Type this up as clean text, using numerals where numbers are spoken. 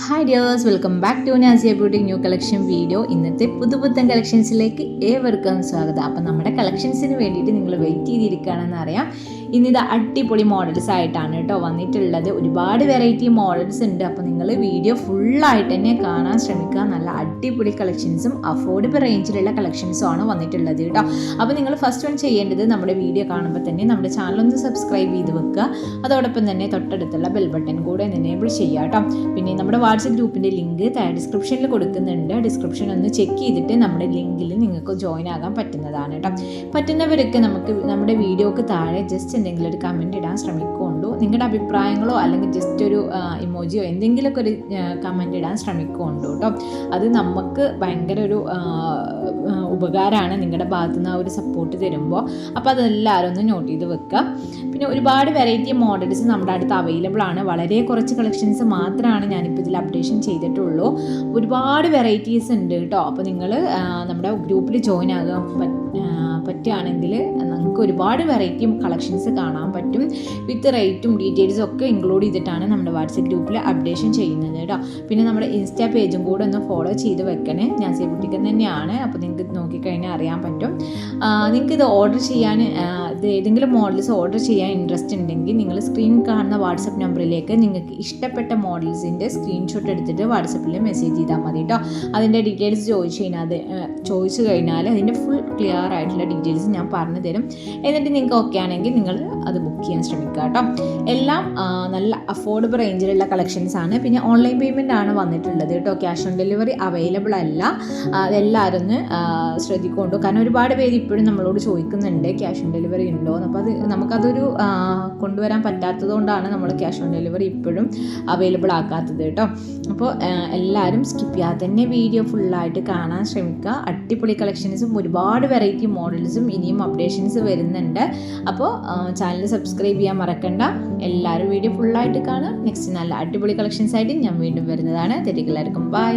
Hi dears, welcome back to Nazia beauty new collection video. ഇന്നത്തെ പുതുപുത്തൻ കളക്ഷൻസിലേക്ക് ഏവർക്കും സ്വാഗതം. അപ്പം നമ്മുടെ കളക്ഷൻസിന് വേണ്ടിയിട്ട് നിങ്ങൾ വെയിറ്റ് ചെയ്തിരിക്കുകയാണെന്ന് അറിയാം. ഇന്നിത് അടിപൊളി മോഡൽസ് ആയിട്ടാണ് കേട്ടോ വന്നിട്ടുള്ളത്. ഒരുപാട് വെറൈറ്റി മോഡൽസ് ഉണ്ട്. അപ്പോൾ നിങ്ങൾ വീഡിയോ ഫുള്ളായിട്ട് തന്നെ കാണാൻ ശ്രമിക്കുക. നല്ല അടിപൊളി കളക്ഷൻസും അഫോർഡബിൾ റേഞ്ചിലുള്ള കളക്ഷൻസും ആണ് വന്നിട്ടുള്ളത് കേട്ടോ. അപ്പോൾ നിങ്ങൾ ഫസ്റ്റ് വൺ ചെയ്യേണ്ടത് നമ്മുടെ വീഡിയോ കാണുമ്പോൾ തന്നെ നമ്മുടെ ചാനലൊന്ന് സബ്സ്ക്രൈബ് ചെയ്ത് വെക്കുക. അതോടൊപ്പം തന്നെ തൊട്ടടുത്തുള്ള ബെൽ ബട്ടൺ കൂടെ എനേബിൾ ചെയ്യുക കേട്ടോ. പിന്നെ നമ്മുടെ വാട്സപ്പ് ഗ്രൂപ്പിൻ്റെ ലിങ്ക് ഡിസ്ക്രിപ്ഷനിൽ കൊടുക്കുന്നുണ്ട്. ഡിസ്ക്രിപ്ഷൻ ഒന്ന് ചെക്ക് ചെയ്തിട്ട് നമ്മുടെ ലിങ്കിൽ നിങ്ങൾക്ക് ജോയിൻ ആകാൻ പറ്റുന്നതാണ് കേട്ടോ. പറ്റുന്നവരൊക്കെ നമുക്ക് നമ്മുടെ വീഡിയോക്ക് താഴെ ജസ്റ്റ് എന്തെങ്കിലും ഒരു കമൻറ്റ് ഇടാൻ ശ്രമിക്കുകൊണ്ടു. നിങ്ങളുടെ അഭിപ്രായങ്ങളോ അല്ലെങ്കിൽ ജസ്റ്റ് ഒരു ഇമോജിയോ എന്തെങ്കിലുമൊക്കെ ഒരു കമൻറ്റ് ഇടാൻ ശ്രമിക്കുകൊണ്ടു കേട്ടോ. അത് നമുക്ക് ഭയങ്കര ഒരു ഉപകാരമാണ് നിങ്ങളുടെ ഭാഗത്തു നിന്ന് ആ ഒരു സപ്പോർട്ട് തരുമ്പോൾ. അപ്പോൾ അതെല്ലാവരും ഒന്ന് നോട്ട് ചെയ്ത് വെക്കുക. പിന്നെ ഒരുപാട് വെറൈറ്റി മോഡൽസ് നമ്മുടെ അടുത്ത് അവൈലബിൾ ആണ്. വളരെ കുറച്ച് കളക്ഷൻസ് മാത്രമാണ് ഞാനിപ്പോൾ ഇതിൽ അപ്ഡേഷൻ ചെയ്തിട്ടുള്ളൂ. ഒരുപാട് വെറൈറ്റീസ് ഉണ്ട് കേട്ടോ. അപ്പോൾ നിങ്ങൾ നമ്മുടെ ഗ്രൂപ്പിൽ ജോയിൻ ആകാൻ പറ്റുകയാണെങ്കിൽ നമുക്ക് ഒരുപാട് വെറൈറ്റി കളക്ഷൻസ് കാണാൻ പറ്റും. വിത്ത് റേറ്റും ഡീറ്റെയിൽസും ഒക്കെ ഇൻക്ലൂഡ് ചെയ്തിട്ടാണ് നമ്മുടെ വാട്സപ്പ് ഗ്രൂപ്പിൽ അപ്ഡേഷൻ ചെയ്യുന്നത് കേട്ടോ. പിന്നെ നമ്മുടെ ഇൻസ്റ്റാ പേജും കൂടെ ഒന്ന് ഫോളോ ചെയ്ത് വെക്കണേ. നാസിയ ബുട്ടിക്ക് തന്നെയാണ്. അപ്പോൾ നിങ്ങൾക്ക് നോക്കിക്കഴിഞ്ഞാൽ അറിയാൻ പറ്റും. നിങ്ങൾക്ക് ഇത് ഓർഡർ ചെയ്യാൻ ഇത് ഏതെങ്കിലും മോഡൽസ് ഓർഡർ ചെയ്യാൻ ഇൻട്രസ്റ്റ് ഉണ്ടെങ്കിൽ നിങ്ങൾ സ്ക്രീൻ കാണുന്ന വാട്സപ്പ് നമ്പറിലേക്ക് നിങ്ങൾക്ക് ഇഷ്ടപ്പെട്ട മോഡൽസിൻ്റെ സ്ക്രീൻഷോട്ട് എടുത്തിട്ട് വാട്സപ്പിൽ മെസ്സേജ് ചെയ്താൽ മതി കേട്ടോ. അതിൻ്റെ ഡീറ്റെയിൽസ് ചോദിച്ചു കഴിഞ്ഞാൽ അതിൻ്റെ ഫുൾ ക്ലിയർ ആയിട്ടുള്ള ഡീറ്റെയിൽസ് ഞാൻ പറഞ്ഞു തരും. എന്നിട്ട് നിങ്ങൾക്ക് ഓക്കെ ആണെങ്കിൽ നിങ്ങൾ അത് ബുക്ക് ചെയ്യാൻ ശ്രമിക്കുക കേട്ടോ. എല്ലാം നല്ല അഫോർഡബിൾ റേഞ്ചിലുള്ള കളക്ഷൻസ് ആണ്. പിന്നെ ഓൺലൈൻ പേയ്മെൻ്റ് ആണ് വന്നിട്ടുള്ളത് കേട്ടോ. ക്യാഷ് ഓൺ ഡെലിവറി അവൈലബിൾ അല്ല. അതെല്ലാവരും ഒന്ന് ശ്രദ്ധിക്കൊണ്ടു. കാരണം ഒരുപാട് പേര് ഇപ്പോഴും നമ്മളോട് ചോദിക്കുന്നുണ്ട് ക്യാഷ് ഓൺ ഡെലിവറി ഉണ്ടോ എന്ന്. അപ്പോൾ നമുക്കതൊരു കൊണ്ടുവരാൻ പറ്റാത്തത് കൊണ്ടാണ് നമ്മൾ ക്യാഷ് ഓൺ ഡെലിവറി ഇപ്പോഴും അവൈലബിൾ ആക്കാത്തത് കേട്ടോ. അപ്പോൾ എല്ലാവരും സ്കിപ്പ് ചെയ്യാതെ തന്നെ വീഡിയോ ഫുള്ളായിട്ട് കാണാൻ ശ്രമിക്കുക. അടിപൊളി കളക്ഷൻസും ഒരുപാട് വെറൈറ്റി മോഡൽസും ഇനിയും അപ്ഡേഷൻസ് വരുന്നുണ്ട്. അപ്പോൾ ചാനൽ സബ്സ്ക്രൈബ് ചെയ്യാൻ മറക്കണ്ട. എല്ലാവരും വീഡിയോ ഫുള്ളായിട്ട് കാണുക. നെക്സ്റ്റ് നല്ല അടിപൊളി കളക്ഷൻസ് ആയിട്ട് ഞാൻ വീണ്ടും വരുന്നതാണ്. എല്ലാവർക്കും ബൈ.